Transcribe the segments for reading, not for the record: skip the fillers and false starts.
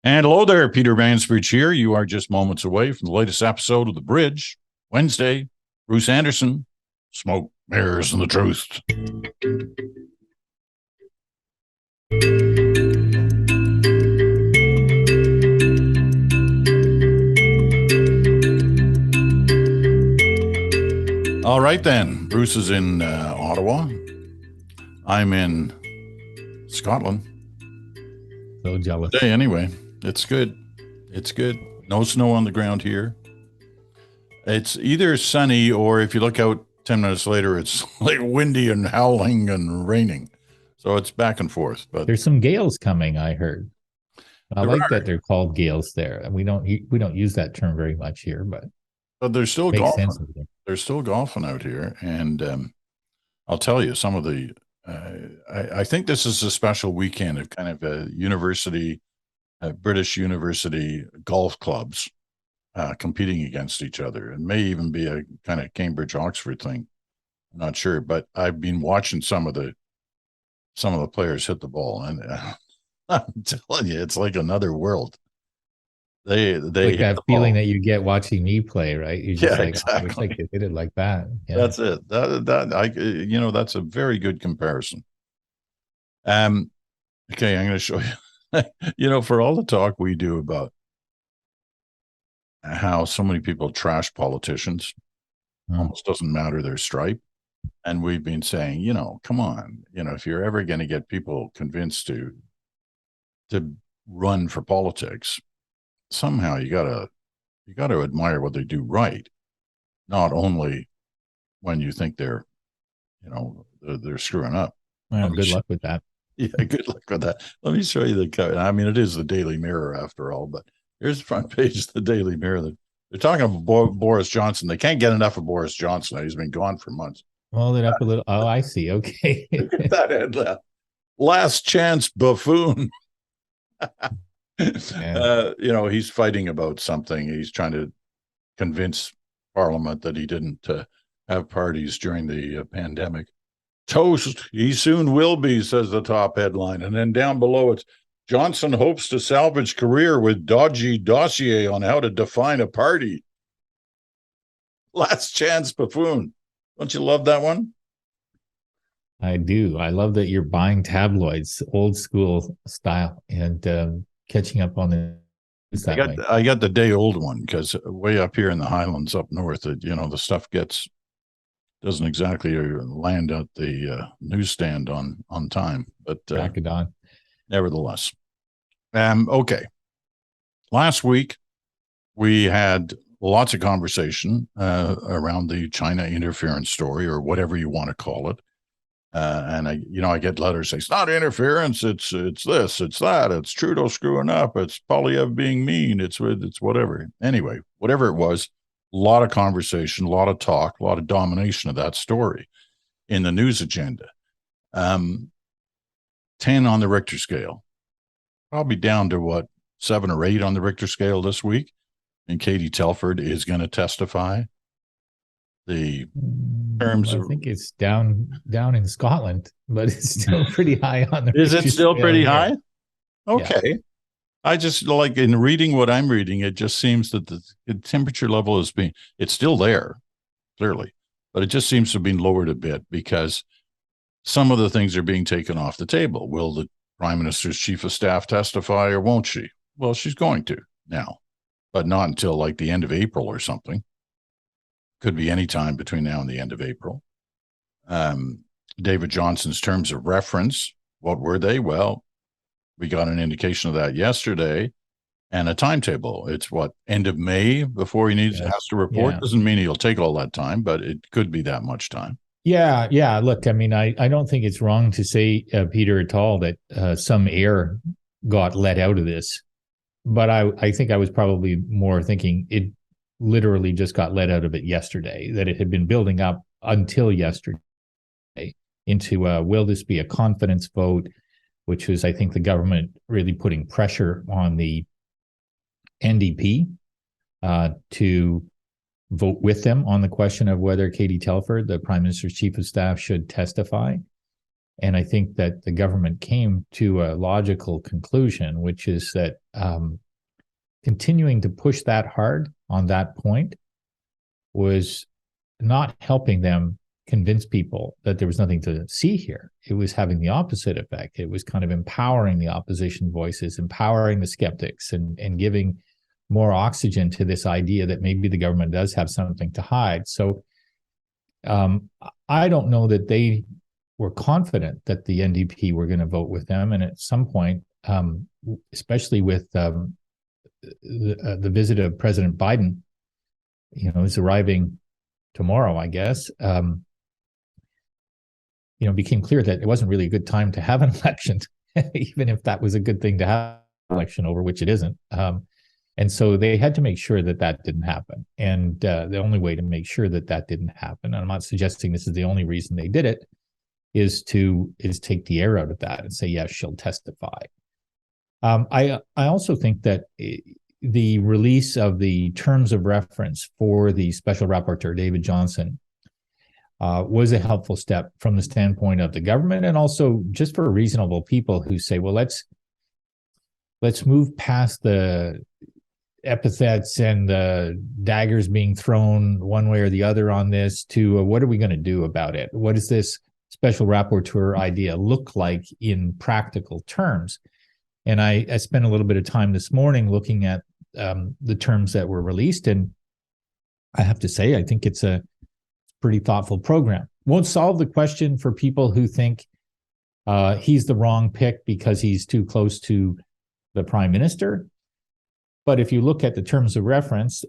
And hello there, Peter Mansbridge here. You are just moments away from the latest episode of The Bridge. Wednesday, Bruce Anderson, Smoke, Mirrors, and the Truth. All right, then. Bruce is in Ottawa. I'm in Scotland. So jealous. Hey, anyway, it's good. It's good. No snow on the ground here. It's either sunny or if you look out 10 minutes later, it's like windy and howling and raining. So it's back and forth. But there's some gales coming, I heard. I like that they're called gales there. And we don't use that term very much here, but they're still golfing. They're still golfing out here. And I'll tell you, some of the I think this is a special weekend of kind of a university, British university golf clubs competing against each other. It may even be a kind of Cambridge-Oxford thing. I'm not sure, but I've been watching some of the players hit the ball, and I'm telling you, it's like another world. They like that feeling that you get watching me play, right? You're just exactly. It's like they hit it like that. Yeah. That's it. That's a very good comparison. Okay, I'm going to show you. For all the talk we do about how so many people trash politicians, almost doesn't matter their stripe, and we've been saying, come on, if you're ever going to get people convinced to run for politics, somehow you gotta admire what they do right, not only when you think they're screwing up. Well, good luck with that. Yeah, good luck with that. Let me show you the cover. I mean, it is the Daily Mirror after all, but here's the front page of the Daily Mirror. They're talking about Boris Johnson. They can't get enough of Boris Johnson. He's been gone for months. Hold it up a little. Oh, I see. Okay. That headline. Last chance buffoon. He's fighting about something. He's trying to convince Parliament that he didn't have parties during the pandemic. Toast, he soon will be, says the top headline. And then down below it's Johnson hopes to salvage career with dodgy dossier on how to define a party. Last chance buffoon. Don't you love that one? I do. I love that you're buying tabloids, old school style, and catching up on the news. I got the day old one because way up here in the Highlands up north, the stuff doesn't exactly land at the newsstand on time, but crack it on. Nevertheless. Okay. Last week we had lots of conversation around the China interference story, or whatever you want to call it. And I get letters saying it's not interference, it's this, it's that, it's Trudeau screwing up, it's Poilievre being mean, it's whatever. Anyway, whatever it was, a lot of conversation, a lot of talk, a lot of domination of that story in the news agenda. 10 on the Richter scale, probably down to 7 or 8 on the Richter scale this week. And Katie Telford is going to testify. The terms I think it's down in Scotland, but it's still pretty high on the Is it still pretty high? Okay. Yeah. I just like in reading what I'm reading, it just seems that the temperature level it's still there, clearly, but it just seems to have been lowered a bit because some of the things are being taken off the table. Will the Prime Minister's Chief of Staff testify or won't she? Well, she's going to now, but not until like the end of April or something. Could be any time between now and the end of April. David Johnson's terms of reference, what were they? Well, we got an indication of that yesterday, and a timetable. It's end of May before he has to report. Yeah. Doesn't mean he'll take all that time, but it could be that much time. Yeah. Look, I mean, I don't think it's wrong to say, Peter, at all that some air got let out of this, but I think I was probably more thinking it literally just got let out of it yesterday, that it had been building up until yesterday into will this be a confidence vote, which was, I think, the government really putting pressure on the NDP to vote with them on the question of whether Katie Telford, the Prime Minister's Chief of Staff, should testify. And I think that the government came to a logical conclusion, which is that continuing to push that hard on that point was not helping them convince people that there was nothing to see here. It was having the opposite effect. It was kind of empowering the opposition voices, empowering the skeptics, and giving more oxygen to this idea that maybe the government does have something to hide. So I don't know that they were confident that the NDP were going to vote with them. And at some point, especially with the visit of President Biden, is arriving tomorrow, I guess, it became clear that it wasn't really a good time to have an election, even if that was a good thing to have an election over, which it isn't. And so they had to make sure that that didn't happen. And the only way to make sure that that didn't happen, and I'm not suggesting this is the only reason they did it, is take the air out of that and say, yes, she'll testify. I also think that the release of the terms of reference for the special rapporteur, David Johnston, was a helpful step from the standpoint of the government, and also just for reasonable people who say, well, let's move past the epithets and the daggers being thrown one way or the other on this to what are we going to do about it? What does this special rapporteur idea look like in practical terms? And I spent a little bit of time this morning looking at the terms that were released, and I have to say, I think it's a pretty thoughtful program. Won't solve the question for people who think he's the wrong pick because he's too close to the prime minister. But if you look at the terms of reference,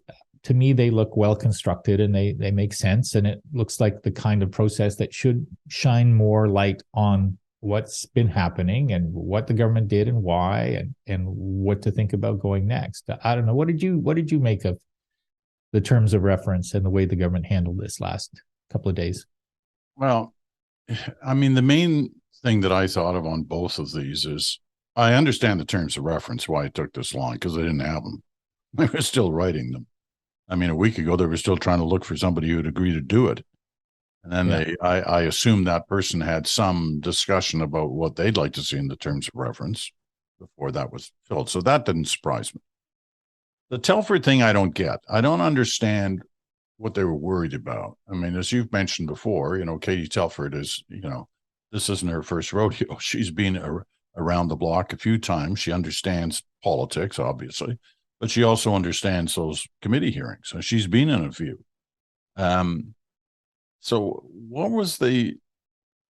to me, they look well constructed and they make sense. And it looks like the kind of process that should shine more light on what's been happening and what the government did and why, and what to think about going next. I don't know. What did you make of the terms of reference and the way the government handled this last couple of days? Well, I mean, the main thing that I thought of on both of these is I understand the terms of reference, why it took this long, because they didn't have them. They were still writing them. I mean, a week ago, they were still trying to look for somebody who would agree to do it. And then I assume that person had some discussion about what they'd like to see in the terms of reference before that was filled. So that didn't surprise me. The Telford thing, I don't get. I don't understand what they were worried about. I mean, as you've mentioned before, Katie Telford is, this isn't her first rodeo. She's been around the block a few times. She understands politics, obviously, but she also understands those committee hearings. So she's been in a few. So what was the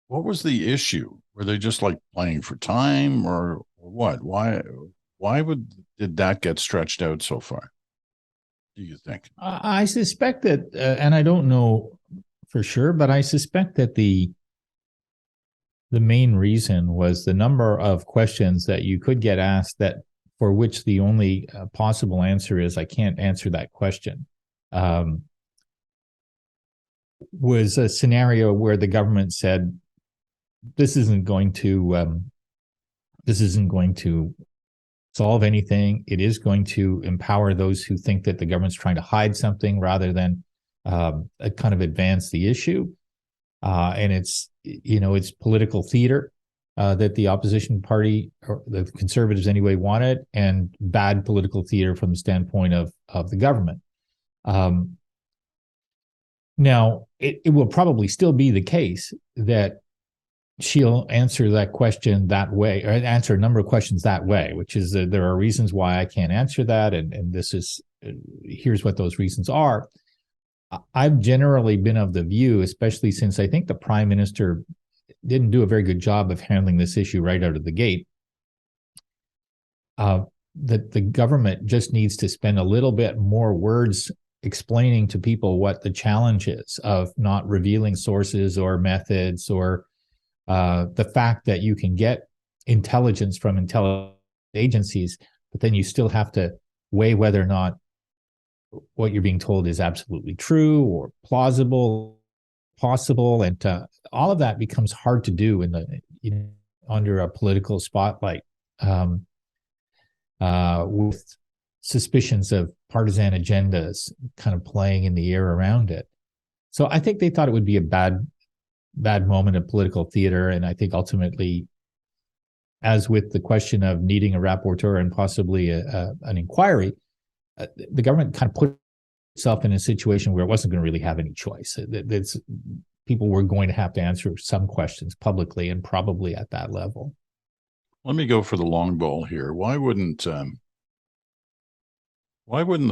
issue? Were they just like playing for time, or what? Why did that get stretched out so far, do you think? I suspect that, and I don't know for sure, but I suspect that the main reason was the number of questions that you could get asked that for which the only possible answer is, I can't answer that question. Was a scenario where the government said, this isn't going to solve anything. It is going to empower those who think that the government's trying to hide something rather than kind of advance the issue. And it's political theater that the opposition party, or the Conservatives anyway, wanted, and bad political theater from the standpoint of the government. Now, it will probably still be the case that she'll answer that question that way, or answer a number of questions that way, which is that there are reasons why I can't answer that, and here's what those reasons are. I've generally been of the view, especially since I think the prime minister didn't do a very good job of handling this issue right out of the gate, that the government just needs to spend a little bit more words explaining to people what the challenge is of not revealing sources or methods, or the fact that you can get intelligence from intelligence agencies, but then you still have to weigh whether or not what you're being told is absolutely true or plausible, possible, and all of that becomes hard to do under a political spotlight, with suspicions of partisan agendas kind of playing in the air around it. So I think they thought it would be a bad bad moment of political theater. And I think ultimately, as with the question of needing a rapporteur and possibly an inquiry, the government kind of put itself in a situation where it wasn't going to really have any choice. People were going to have to answer some questions publicly and probably at that level. Let me go for the long ball here. Why wouldn't the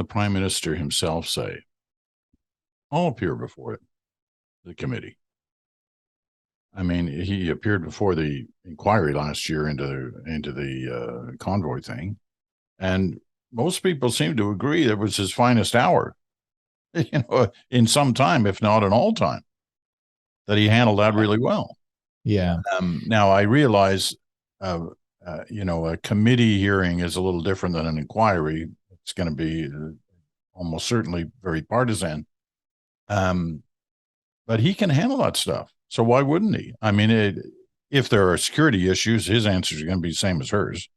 Prime Minister himself say, I'll appear before the committee? I mean, he appeared before the inquiry last year into the convoy thing, and most people seem to agree it was his finest hour, in some time, if not in all time, that he handled that really well. Yeah. Now I realize, a committee hearing is a little different than an inquiry. It's going to be almost certainly very partisan, but he can handle that stuff. So why wouldn't he? I mean, if there are security issues, his answers are going to be the same as hers.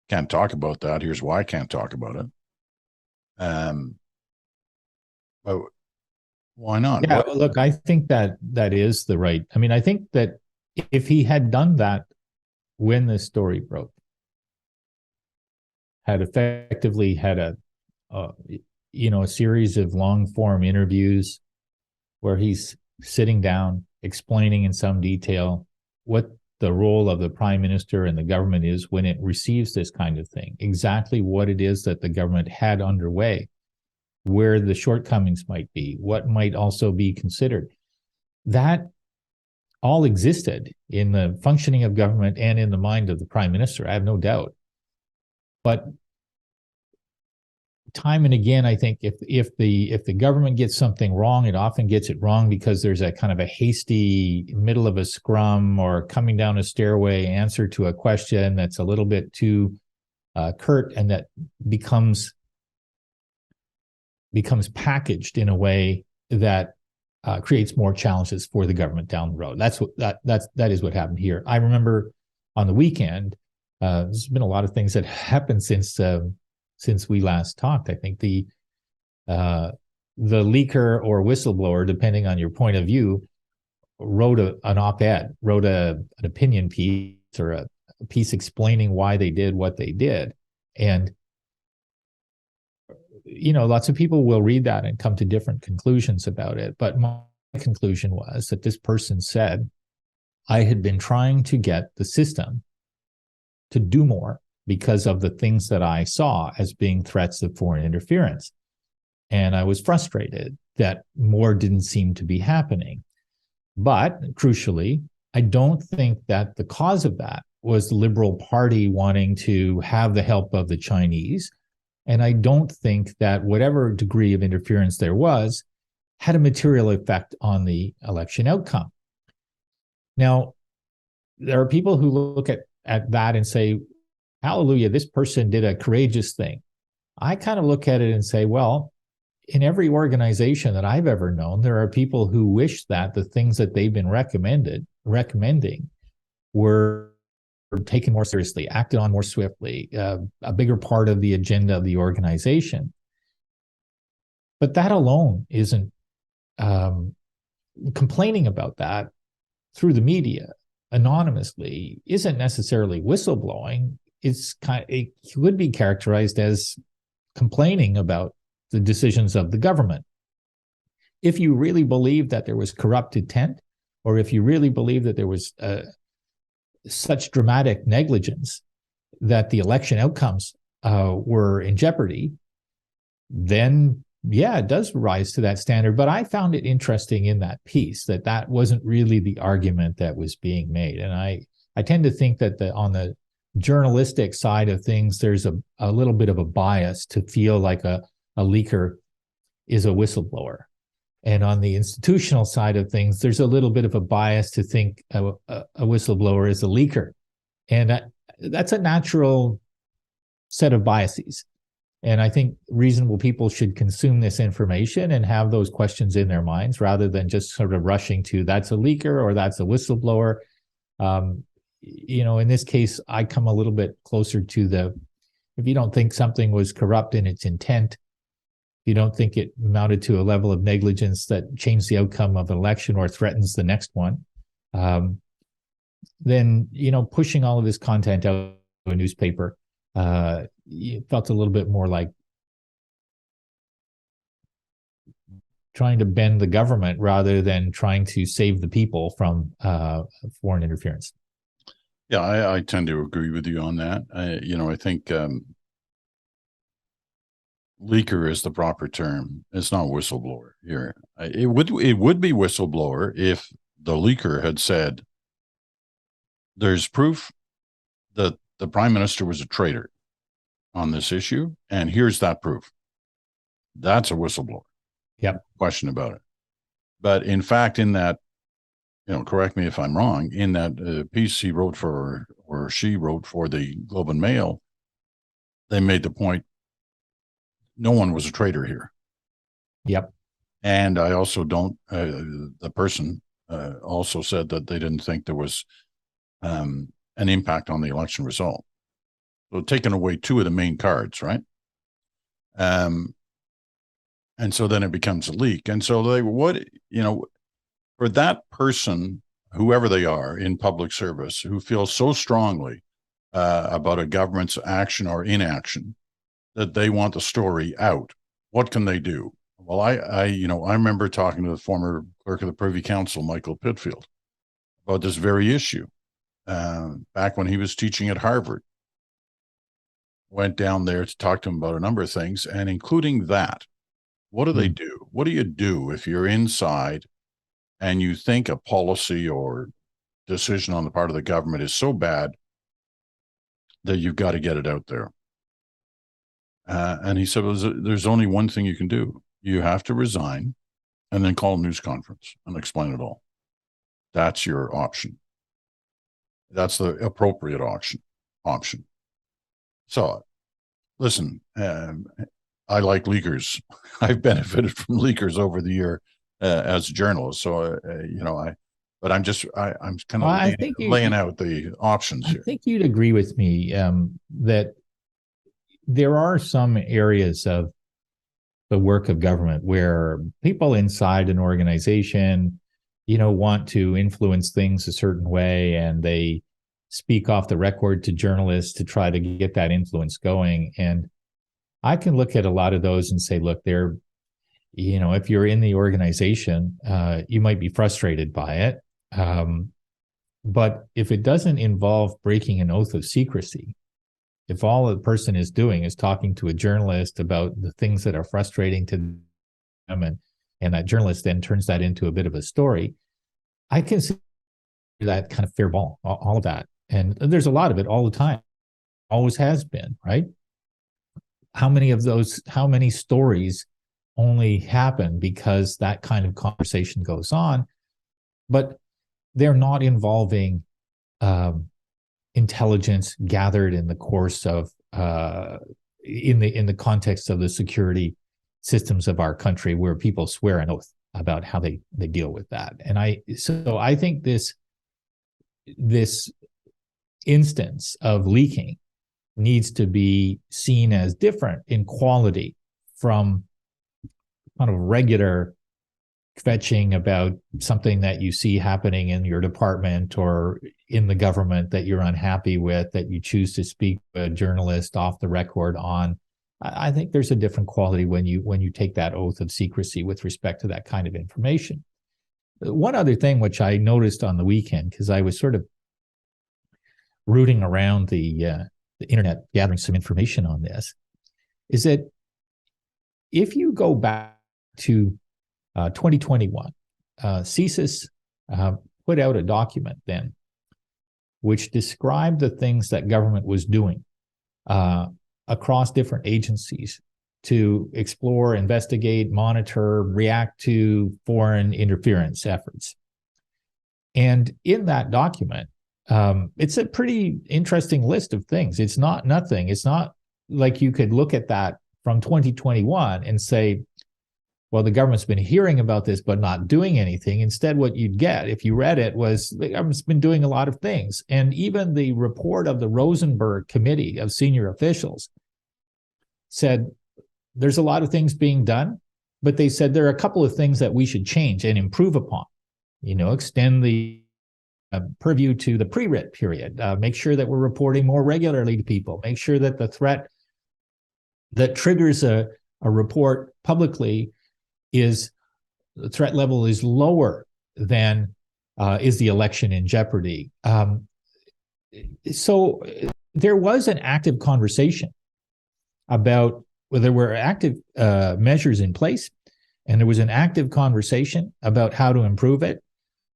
Can't talk about that. Here's why I can't talk about it. But why not? Yeah, look, I think that is the right. I mean, I think that if he had done that when the story broke, had effectively had a series of long form interviews where he's sitting down, explaining in some detail what the role of the Prime Minister and the government is when it receives this kind of thing, exactly what it is that the government had underway, where the shortcomings might be, what might also be considered. That all existed in the functioning of government and in the mind of the Prime Minister, I have no doubt. But time and again, I think if the government gets something wrong, it often gets it wrong because there's a kind of a hasty middle of a scrum or coming down a stairway answer to a question that's a little bit too curt, and that becomes packaged in a way that creates more challenges for the government down the road. That is what happened here. I remember on the weekend, there's been a lot of things that happened since we last talked. I think the leaker or whistleblower, depending on your point of view, wrote an op-ed, wrote an opinion piece or a piece explaining why they did what they did. And, lots of people will read that and come to different conclusions about it. But my conclusion was that this person said, I had been trying to get the system to do more because of the things that I saw as being threats of foreign interference. And I was frustrated that more didn't seem to be happening. But crucially, I don't think that the cause of that was the Liberal Party wanting to have the help of the Chinese. And I don't think that whatever degree of interference there was had a material effect on the election outcome. Now, there are people who look at that and say, hallelujah, this person did a courageous thing. I kind of look at it and say, well, in every organization that I've ever known, there are people who wish that the things that they've been recommending were taken more seriously, acted on more swiftly, a bigger part of the agenda of the organization. But that alone isn't complaining about that through the media anonymously isn't necessarily whistleblowing. It could be characterized as complaining about the decisions of the government. If you really believe that there was corrupt intent, or if you really believe that there was such dramatic negligence that the election outcomes were in jeopardy, then yeah, it does rise to that standard. But I found it interesting in that piece that wasn't really the argument that was being made. And I tend to think that on the journalistic side of things, there's a little bit of a bias to feel like a leaker is a whistleblower. And on the institutional side of things, there's a little bit of a bias to think a whistleblower is a leaker. And that's a natural set of biases. And I think reasonable people should consume this information and have those questions in their minds rather than just sort of rushing to that's a leaker or that's a whistleblower. In this case, I come a little bit closer to if you don't think something was corrupt in its intent, you don't think it amounted to a level of negligence that changed the outcome of an election or threatens the next one, then, pushing all of this content out to a newspaper, it felt a little bit more like trying to bend the government rather than trying to save the people from foreign interference. Yeah, I tend to agree with you on that. I think leaker is the proper term. It's not whistleblower here. It would be whistleblower if the leaker had said, there's proof that the prime minister was a traitor on this issue, and here's that proof. That's a whistleblower. Yep. No question about it. But in fact, in that, correct me if I'm wrong, in that piece he wrote for, or she wrote for the Globe and Mail, they made the point, no one was a traitor here. Yep. And I also don't, the person also said that they didn't think there was an impact on the election result. So taking away two of the main cards, right? And so then it becomes a leak. And so for that person, whoever they are in public service, who feels so strongly about a government's action or inaction that they want the story out, what can they do? Well, I remember talking to the former clerk of the Privy Council, Michael Pitfield, about this very issue back when he was teaching at Harvard. Went down there to talk to him about a number of things, and including that. What do they do? What do you do if you're inside and you think a policy or decision on the part of the government is so bad that you've got to get it out there? And he said, well, there's only one thing you can do. You have to resign and then call a news conference and explain it all. That's your option. That's the appropriate option. So, listen, I like leakers. I've benefited from leakers over the year as a journalist. So, but I'm kind of laying out the options here. I think you'd agree with me that there are some areas of the work of government where people inside an organization, want to influence things a certain way, and they speak off the record to journalists to try to get that influence going. And I can look at a lot of those and say, look, if you're in the organization, you might be frustrated by it. But if it doesn't involve breaking an oath of secrecy, if all the person is doing is talking to a journalist about the things that are frustrating to them, and that journalist then turns that into a bit of a story, I consider that kind of fair ball, all of that. And there's a lot of it all the time, always has been, right? How many stories only happen because that kind of conversation goes on, but they're not involving intelligence gathered in the course of in the context of the security systems of our country, where people swear an oath about how they deal with that. And I think this instance of leaking needs to be seen as different in quality from kind of regular fetching about something that you see happening in your department or in the government that you're unhappy with, that you choose to speak to a journalist off the record on. I think there's a different quality when you take that oath of secrecy with respect to that kind of information. One other thing which I noticed on the weekend, because I was sort of rooting around the internet gathering some information on this, is that if you go back to 2021, CSIS put out a document then which described the things that government was doing across different agencies to explore, investigate, monitor, react to foreign interference efforts. And in that document, it's a pretty interesting list of things. It's not nothing. It's not like you could look at that from 2021 and say, well, the government's been hearing about this, but not doing anything. Instead, what you'd get, if you read it, was the government's been doing a lot of things. And even the report of the Rosenberg Committee of senior officials said there's a lot of things being done, but they said there are a couple of things that we should change and improve upon. Extend the purview to the pre-writ period. Make sure that we're reporting more regularly to people. Make sure that the threat that triggers a report publicly is the threat level is lower than is the election in jeopardy. So there was an active conversation about whether there were active measures in place, and there was an active conversation about how to improve it.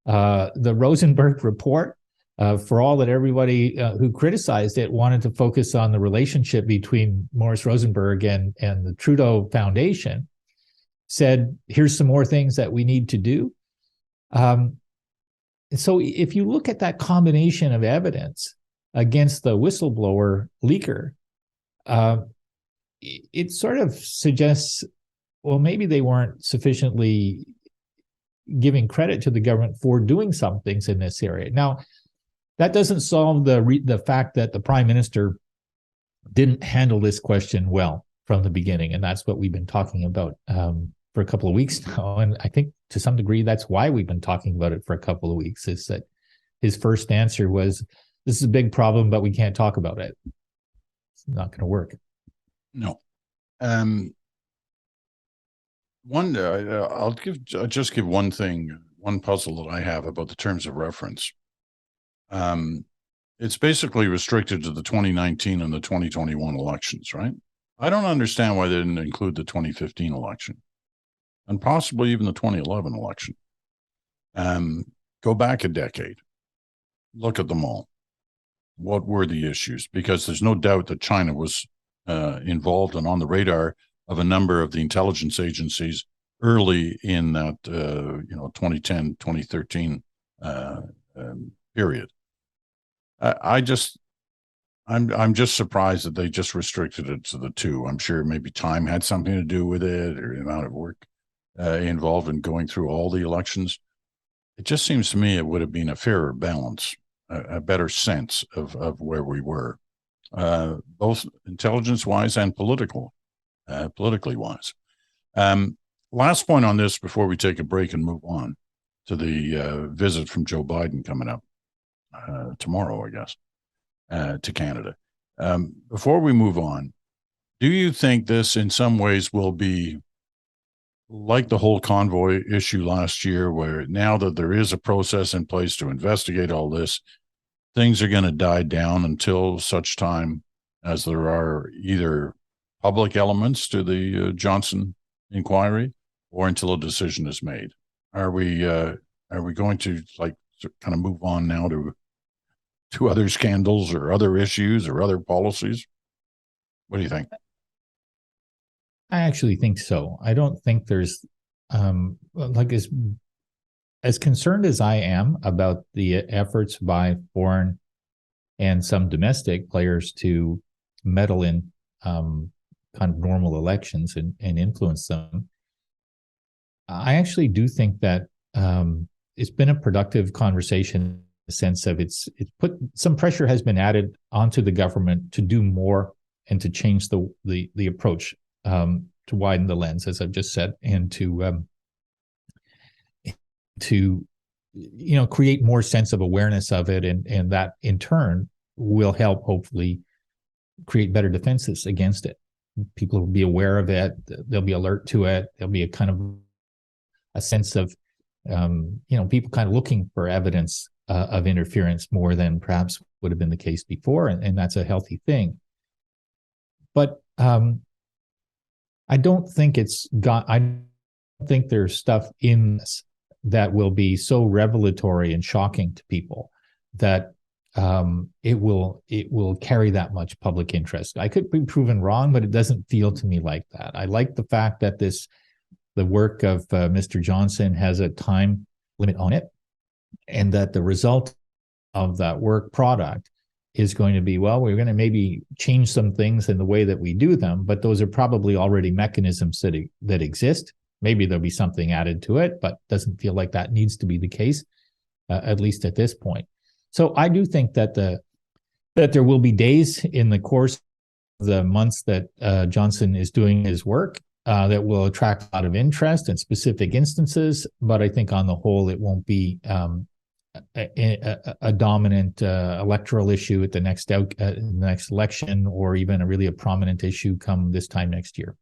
The Rosenberg report, for all that everybody who criticized it wanted to focus on the relationship between Morris Rosenberg and the Trudeau Foundation, said, here's some more things that we need to do. So if you look at that combination of evidence against the whistleblower leaker, it sort of suggests, well, maybe they weren't sufficiently giving credit to the government for doing some things in this area. Now, that doesn't solve the fact that the Prime Minister didn't handle this question well from the beginning, and that's what we've been talking about for a couple of weeks now. And I think to some degree, that's why we've been talking about it for a couple of weeks, is that his first answer was, this is a big problem, but we can't talk about it. It's not going to work. No. I'll just give one thing, one puzzle that I have about the terms of reference. It's basically restricted to the 2019 and the 2021 elections, right? I don't understand why they didn't include the 2015 election and possibly even the 2011 election. Go back a decade, look at them all. What were the issues? Because there's no doubt that China was involved and on the radar of a number of the intelligence agencies early in that 2010, 2013 period. I'm just surprised that they just restricted it to the two. I'm sure maybe time had something to do with it, or the amount of work involved in going through all the elections. It just seems to me it would have been a fairer balance, a better sense of where we were, both intelligence-wise and politically wise. Last point on this before we take a break and move on to the visit from Joe Biden coming up tomorrow, I guess, to Canada. Before we move on, do you think this in some ways will be like the whole convoy issue last year, where now that there is a process in place to investigate all this, things are going to die down until such time as there are either public elements to the Johnson inquiry or until a decision is made? Are we going to kind of move on now to other scandals or other issues or other policies? What do you think? I actually think so. I don't think there's as concerned as I am about the efforts by foreign and some domestic players to meddle in kind of normal elections and influence them. I actually do think that it's been a productive conversation in the sense of it's put some pressure has been added onto the government to do more and to change the approach, to widen the lens, as I've just said, and to create more sense of awareness of it, and that in turn will help hopefully create better defenses against it. People will be aware of it, they'll be alert to it, there'll be a kind of a sense of people kind of looking for evidence of interference more than perhaps would have been the case before, and that's a healthy thing. But I don't think there's stuff in this that will be so revelatory and shocking to people that it will carry that much public interest. I could be proven wrong, but it doesn't feel to me like that. I like the fact that the work of Mr. Johnson has a time limit on it, and that the result of that work product is going to be, well, we're going to maybe change some things in the way that we do them, but those are probably already mechanisms that exist. Maybe there'll be something added to it, but doesn't feel like that needs to be the case, at least at this point. So I do think that there will be days in the course of the months that Johnson is doing his work that will attract a lot of interest in specific instances, but I think on the whole, it won't be a dominant electoral issue at the next election, or even a prominent issue come this time next year.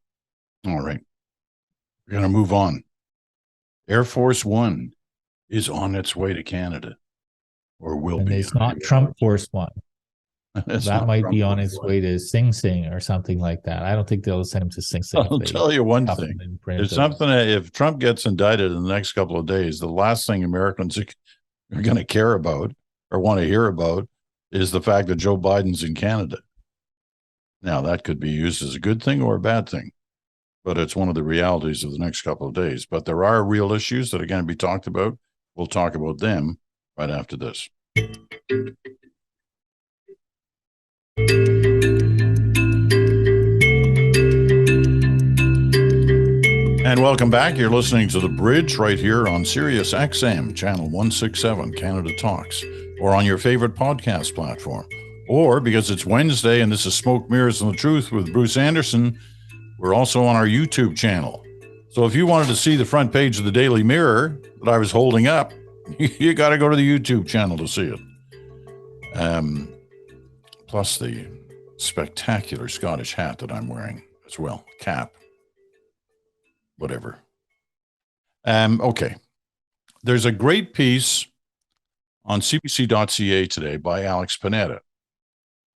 All right. We're going to move on. Air Force One is on its way to Canada, or will and be. It's not Trump Force One. That might Trump be on its way to Sing Sing or something like that. I don't think they'll send him to Sing Sing. I'll tell you one thing. It's something that if Trump gets indicted in the next couple of days, the last thing Americans are going to care about or want to hear about is the fact that Joe Biden's in Canada. Now, that could be used as a good thing or a bad thing, but it's one of the realities of the next couple of days. But there are real issues that are going to be talked about. We'll talk about them right after this. And welcome back. You're listening to The Bridge right here on Sirius XM, channel 167, Canada Talks, or on your favorite podcast platform. Or, because it's Wednesday and this is Smoke, Mirrors, and the Truth with Bruce Anderson, we're also on our YouTube channel. So if you wanted to see the front page of the Daily Mirror that I was holding up, you got to go to the YouTube channel to see it. Plus the spectacular Scottish hat that I'm wearing as well, cap. Whatever. Okay. There's a great piece on cbc.ca today by Alex Panetta.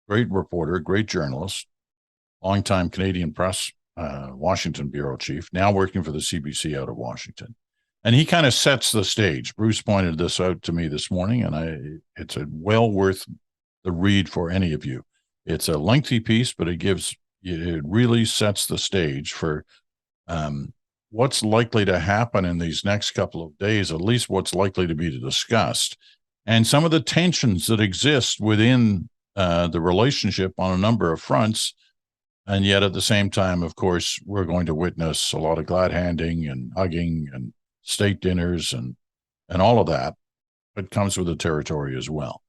Great reporter, great journalist, longtime Canadian Press, Washington bureau chief, now working for the CBC out of Washington. And he kind of sets the stage. Bruce pointed this out to me this morning, and it's a well worth the read for any of you. It's a lengthy piece, but it really sets the stage for what's likely to happen in these next couple of days, at least what's likely to be discussed, and some of the tensions that exist within the relationship on a number of fronts. And yet at the same time, of course, we're going to witness a lot of glad handing and hugging and state dinners and all of that. It comes with the territory as well.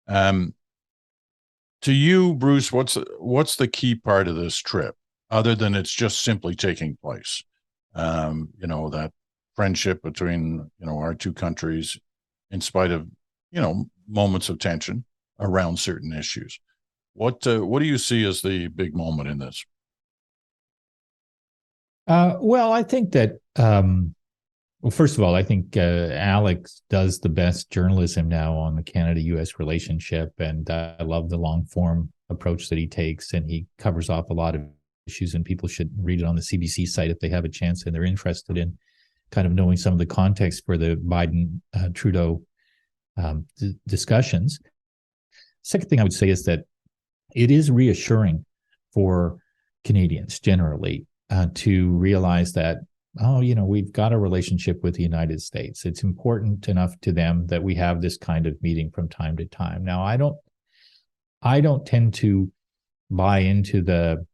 To you, Bruce, what's the key part of this trip, other than it's just simply taking place? That friendship between, our two countries, in spite of, moments of tension around certain issues. What do you see as the big moment in this? Well, I think that, first of all, I think Alex does the best journalism now on the Canada-U.S. relationship, and I love the long-form approach that he takes, and he covers off a lot of issues, and people should read it on the CBC site if they have a chance and they're interested in kind of knowing some of the context for the Biden-Trudeau discussions. Second thing I would say is that it is reassuring for Canadians generally to realize that, we've got a relationship with the United States. It's important enough to them that we have this kind of meeting from time to time. Now, I don't tend to buy into the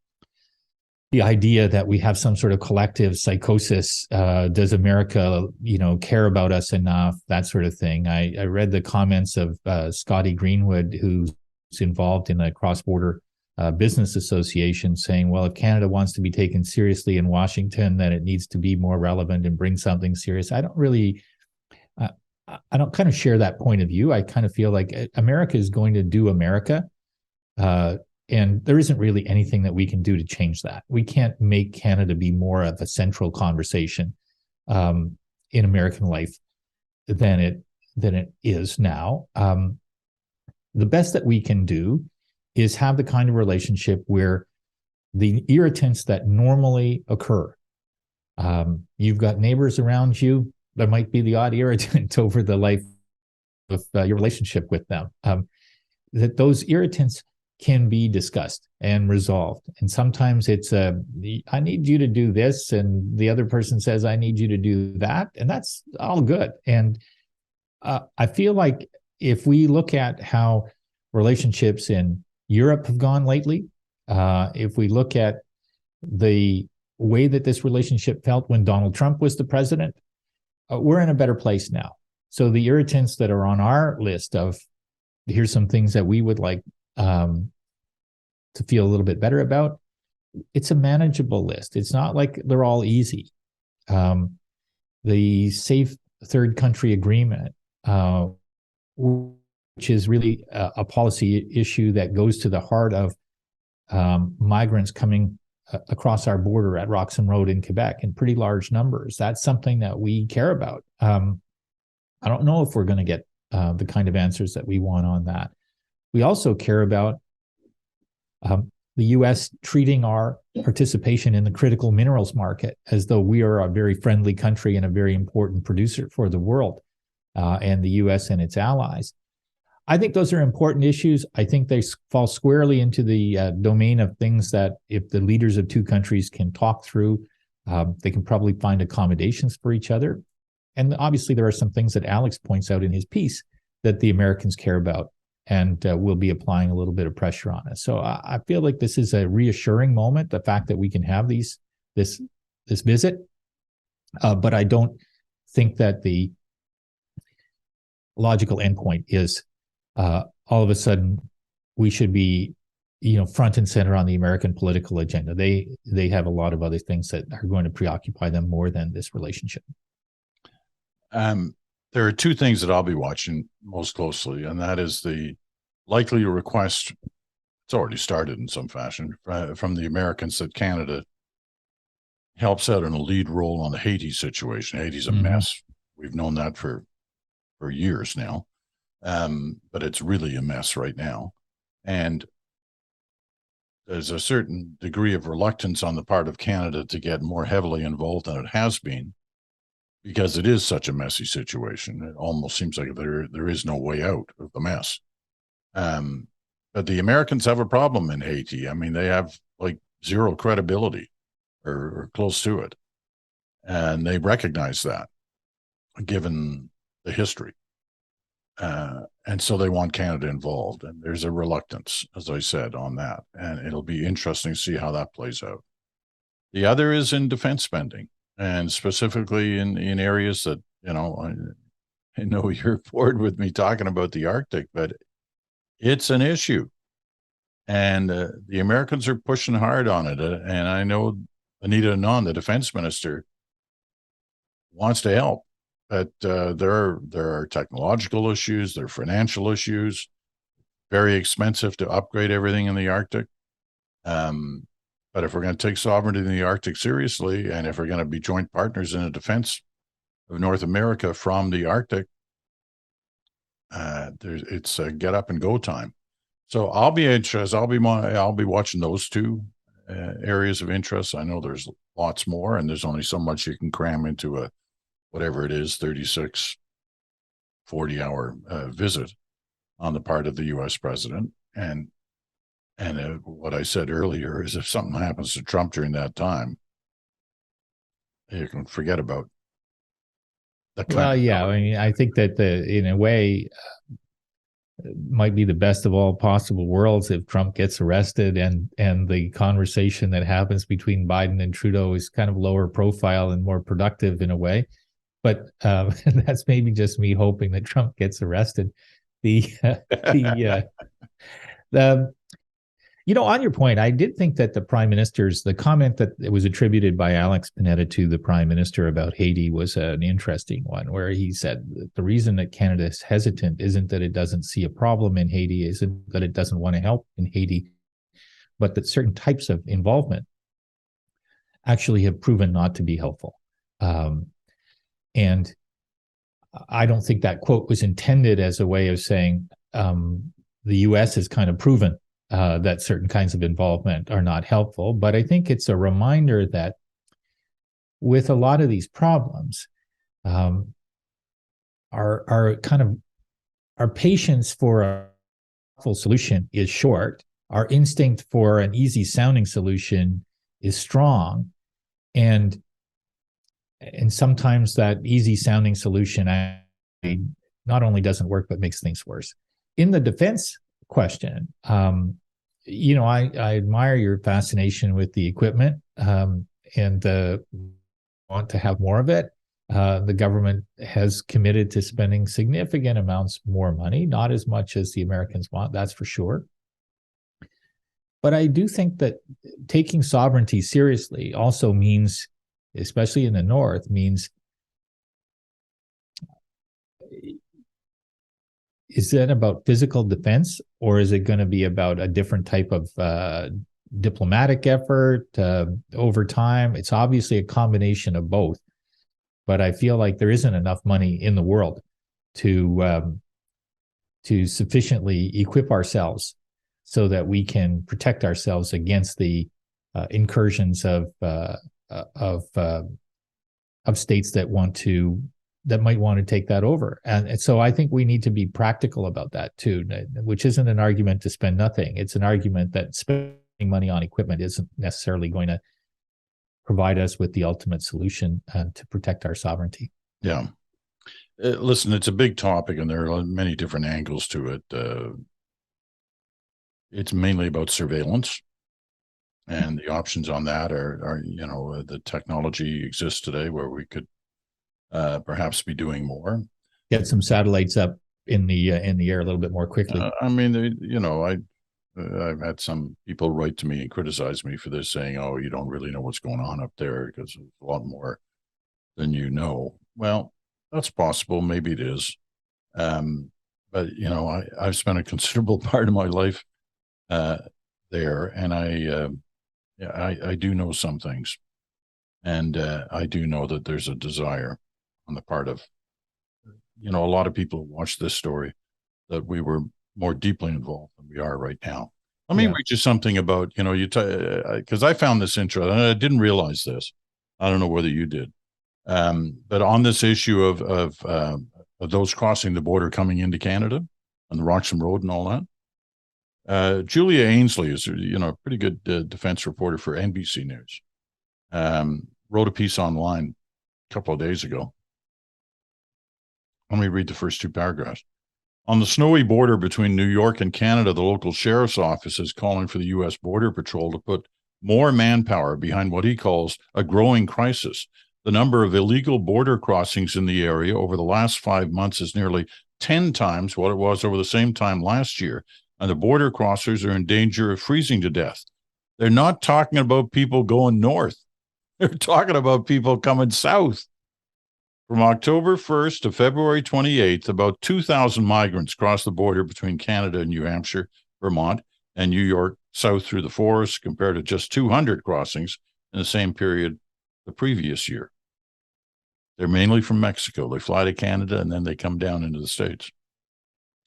idea that we have some sort of collective psychosis. Does America, care about us enough? That sort of thing. I read the comments of Scotty Greenwood, who's involved in a cross-border business association, saying, well, if Canada wants to be taken seriously in Washington, then it needs to be more relevant and bring something serious. I don't kind of share that point of view. I kind of feel like America is going to do America. And there isn't really anything that we can do to change that. We can't make Canada be more of a central conversation in American life than it is now. The best that we can do is have the kind of relationship where the irritants that normally occur, you've got neighbors around you, there might be the odd irritant over the life of your relationship with them, that those irritants can be discussed and resolved. And sometimes it's I need you to do this, and the other person says, I need you to do that. And that's all good. And I feel like if we look at how relationships in Europe have gone lately, if we look at the way that this relationship felt when Donald Trump was the president, we're in a better place now. So the irritants that are on our list of, here's some things that we would like to feel a little bit better about, it's a manageable list. It's not like they're all easy. The safe third country agreement, which is really a policy issue that goes to the heart of migrants coming across our border at Roxham Road in Quebec in pretty large numbers. That's something that we care about. I don't know if we're going to get the kind of answers that we want on that. We also care about the U.S. treating our participation in the critical minerals market as though we are a very friendly country and a very important producer for the world and the U.S. and its allies. I think those are important issues. I think they fall squarely into the domain of things that if the leaders of two countries can talk through, they can probably find accommodations for each other. And obviously, there are some things that Alex points out in his piece that the Americans care about and will be applying a little bit of pressure on us. So I feel like this is a reassuring moment, the fact that we can have this visit. But I don't think that the logical endpoint is all of a sudden we should be, front and center on the American political agenda. They have a lot of other things that are going to preoccupy them more than this relationship. There are two things that I'll be watching most closely, and that is the likely request, it's already started in some fashion, from the Americans that Canada helps out in a lead role on the Haiti situation. Haiti's a mess. We've known that for years now, but it's really a mess right now. And there's a certain degree of reluctance on the part of Canada to get more heavily involved than it has been, because it is such a messy situation. It almost seems like there is no way out of the mess. But the Americans have a problem in Haiti. I mean, they have like zero credibility or close to it. And they recognize that, given the history. And so they want Canada involved. And there's a reluctance, as I said, on that. And it'll be interesting to see how that plays out. The other is in defense spending, and specifically in areas that, I know you're bored with me talking about the Arctic, but it's an issue. And the Americans are pushing hard on it. And I know Anita Anand, the defense minister, wants to help. But there are technological issues, there are financial issues, very expensive to upgrade everything in the Arctic. But if we're going to take sovereignty in the Arctic seriously, and if we're going to be joint partners in the defense of North America from the Arctic, it's a get up and go time. So I'll be interested. I'll be watching those two areas of interest. I know there's lots more, and there's only so much you can cram into a whatever it is, 36, 40-hour visit on the part of the U.S. president. And what I said earlier is if something happens to Trump during that time, you can forget about the country. Well, yeah, I mean, I think that in a way, might be the best of all possible worlds if Trump gets arrested and the conversation that happens between Biden and Trudeau is kind of lower profile and more productive in a way. But that's maybe just me hoping that Trump gets arrested. On your point, I did think that the comment that it was attributed by Alex Panetta to the prime minister about Haiti was an interesting one, where he said that the reason that Canada is hesitant isn't that it doesn't see a problem in Haiti, isn't that it doesn't want to help in Haiti, but that certain types of involvement actually have proven not to be helpful. And I don't think that quote was intended as a way of saying the U.S. has kind of proven that certain kinds of involvement are not helpful. But I think it's a reminder that with a lot of these problems, our patience for a full solution is short. Our instinct for an easy sounding solution is strong. And sometimes that easy sounding solution not only doesn't work, but makes things worse. In the defense question, I admire your fascination with the equipment and want to have more of it. The government has committed to spending significant amounts more money, not as much as the Americans want, that's for sure. But I do think that taking sovereignty seriously also means, especially in the North, means is that about physical defense, or is it going to be about a different type of diplomatic effort over time? It's obviously a combination of both, but I feel like there isn't enough money in the world to sufficiently equip ourselves so that we can protect ourselves against the incursions of states that might want to take that over. And so I think we need to be practical about that too, which isn't an argument to spend nothing. It's an argument that spending money on equipment isn't necessarily going to provide us with the ultimate solution to protect our sovereignty. Yeah. Listen, it's a big topic and there are many different angles to it. It's mainly about surveillance, and the options on that are the technology exists today where we could perhaps be doing more. Get some satellites up in the air a little bit more quickly. I've had some people write to me and criticize me for this, saying, "Oh, you don't really know what's going on up there because there's a lot more than you know." Well, that's possible. Maybe it is. But I've spent a considerable part of my life there, and I do know some things, and I do know that there's a desire on the part of a lot of people who watch this story that we were more deeply involved than we are right now. Let me read you something about because I found this interesting, and I didn't realize this. I don't know whether you did, but on this issue of those crossing the border coming into Canada on the Roxham Road and all that. Julia Ainsley is, a pretty good defense reporter for NBC News. Wrote a piece online a couple of days ago. Let me read the first two paragraphs. On the snowy border between New York and Canada, the local sheriff's office is calling for the U.S. Border Patrol to put more manpower behind what he calls a growing crisis. The number of illegal border crossings in the area over the last 5 months is nearly 10 times what it was over the same time last year, and the border crossers are in danger of freezing to death. They're not talking about people going north. They're talking about people coming south. From October 1st to February 28th, about 2,000 migrants crossed the border between Canada and New Hampshire, Vermont, and New York south through the forest, compared to just 200 crossings in the same period the previous year. They're mainly from Mexico. They fly to Canada and then they come down into the States.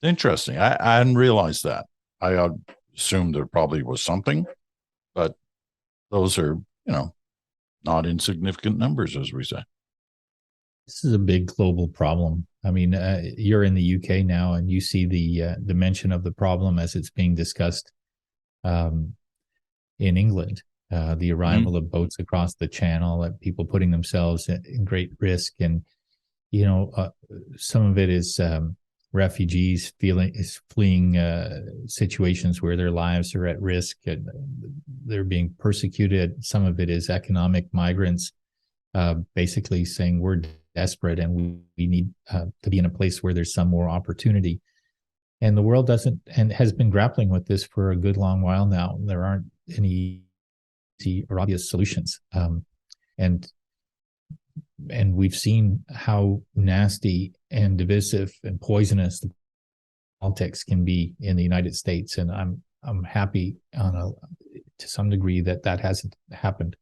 Interesting. I hadn't realized that. I assumed there probably was something, but those are, not insignificant numbers, as we say. This is a big global problem. I mean, you're in the UK now, and you see the dimension of the problem as it's being discussed in England. The arrival of boats across the channel, people putting themselves in great risk, and some of it is refugees fleeing situations where their lives are at risk and they're being persecuted. Some of it is economic migrants, basically saying we're desperate and we need to be in a place where there's some more opportunity. And the world doesn't, and has been grappling with this for a good long while now. There aren't any easy or obvious solutions. And we've seen how nasty and divisive and poisonous the politics can be in the United States. And I'm happy to some degree that hasn't happened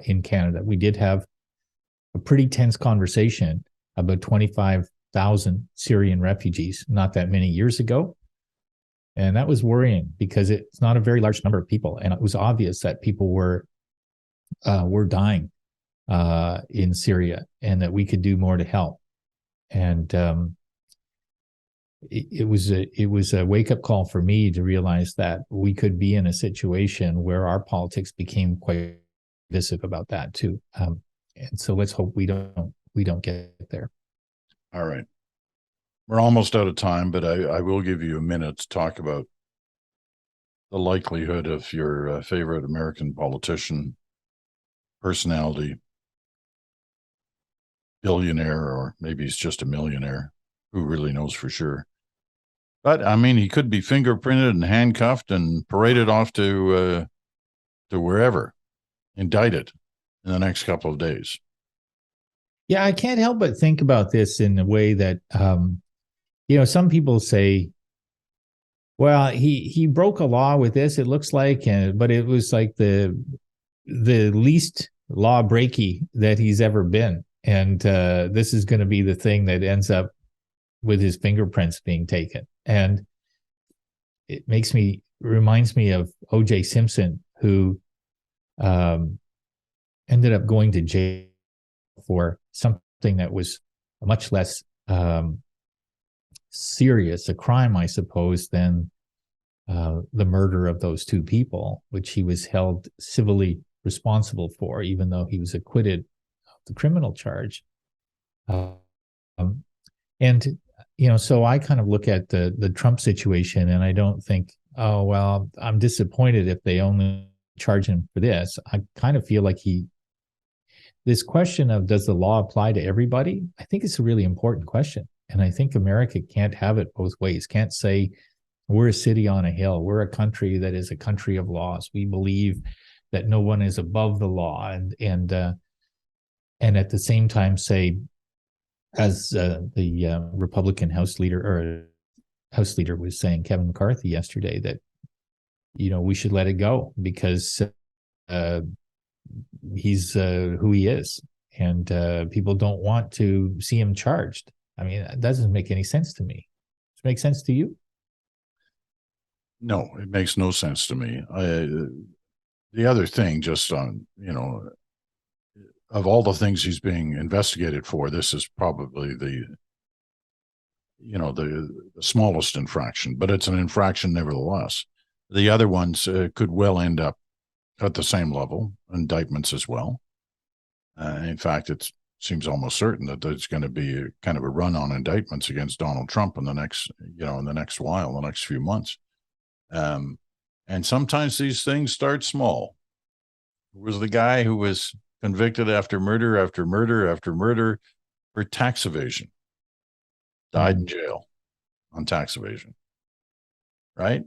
in Canada. We did have a pretty tense conversation about 25,000 Syrian refugees not that many years ago. And that was worrying because it's not a very large number of people. And it was obvious that people were dying in Syria and that we could do more to help. And it was a wake-up call for me to realize that we could be in a situation where our politics became quite divisive about that too. And so let's hope we don't get there. All right. We're almost out of time, but I will give you a minute to talk about the likelihood of your favorite American politician, personality, billionaire, or maybe he's just a millionaire. Who really knows for sure? But I mean, he could be fingerprinted and handcuffed and paraded off to wherever, indicted in the next couple of days. Yeah, I can't help but think about this in a way that some people say, well, he broke a law with this, it looks like, but it was like the least law breaky that he's ever been. And this is going to be the thing that ends up with his fingerprints being taken. And it reminds me of O.J. Simpson, who ended up going to jail for something that was much less serious a crime, I suppose, than the murder of those two people, which he was held civilly responsible for, even though he was acquitted of the criminal charge. And so I kind of look at the Trump situation, and I don't think, oh well, I'm disappointed if they only charge him for this. I kind of feel like this question of does the law apply to everybody? I think it's a really important question. And I think America can't have it both ways. Can't say we're a city on a hill. We're a country that is a country of laws. We believe that no one is above the law, and at the same time say, as the Republican House leader was saying, Kevin McCarthy, yesterday, that we should let it go because he's who he is, and people don't want to see him charged. I mean, that doesn't make any sense to me. Does it make sense to you? No, it makes no sense to me. The other thing, just on, of all the things he's being investigated for, this is probably the smallest infraction, but it's an infraction nevertheless. The other ones could well end up at the same level, indictments as well. In fact, it seems almost certain that there's going to be kind of a run on indictments against Donald Trump in the next few months. And sometimes these things start small. There was the guy who was convicted after murder after murder after murder for tax evasion, died in jail on tax evasion, right?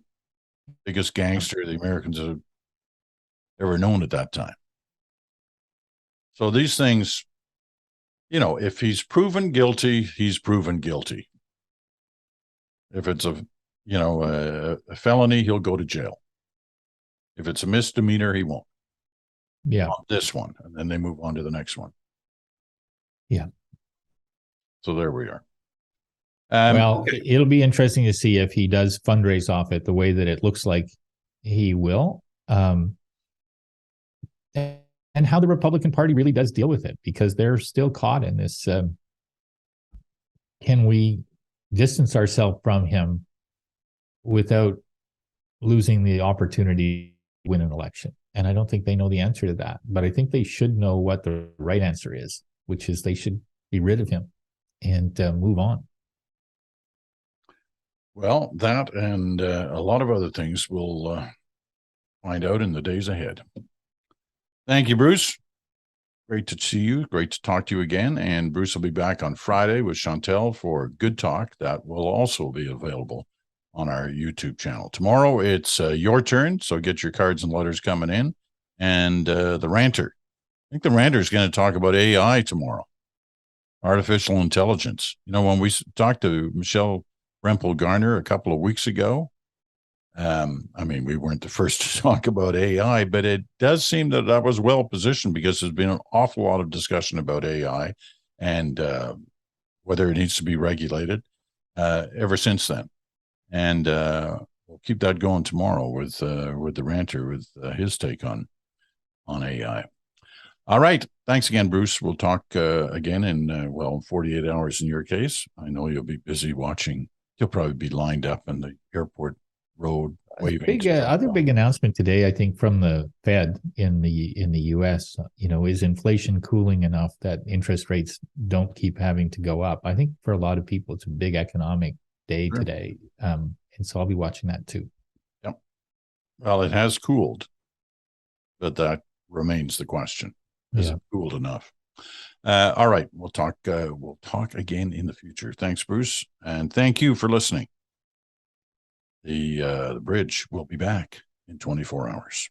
Biggest gangster the Americans have ever known at that time. So these things, if he's proven guilty, he's proven guilty. If it's a felony, he'll go to jail. If it's a misdemeanor, he won't. Yeah. This one, and then they move on to the next one. Yeah. So there we are. Well, it'll be interesting to see if he does fundraise off it the way that it looks like he will, and how the Republican Party really does deal with it, because they're still caught in this. Can we distance ourselves from him without losing the opportunity to win an election? And I don't think they know the answer to that, but I think they should know what the right answer is, which is they should be rid of him and move on. Well, that and a lot of other things we'll find out in the days ahead. Thank you, Bruce. Great to see you. Great to talk to you again. And Bruce will be back on Friday with Chantel for Good Talk. That will also be available on our YouTube channel. Tomorrow, it's your turn, so get your cards and letters coming in. And the ranter. I think the ranter is going to talk about AI tomorrow, artificial intelligence. When we talked to Michelle Rempel-Garner a couple of weeks ago, we weren't the first to talk about AI, but it does seem that I was well positioned, because there's been an awful lot of discussion about AI and whether it needs to be regulated ever since then. And we'll keep that going tomorrow with the ranter, with his take on AI. All right. Thanks again, Bruce. We'll talk again in 48 hours in your case. I know you'll be busy watching. You'll probably be lined up in the airport road waving. Other big announcement today, I think, from the Fed in the U.S. Is inflation cooling enough that interest rates don't keep having to go up? I think for a lot of people, it's a big economic day today, and so I'll be watching that too. Yep. Well, it has cooled, but that remains the question: is it cooled enough? All right, we'll talk again in the future. Thanks, Bruce, and thank you for listening. The bridge will be back in 24 hours.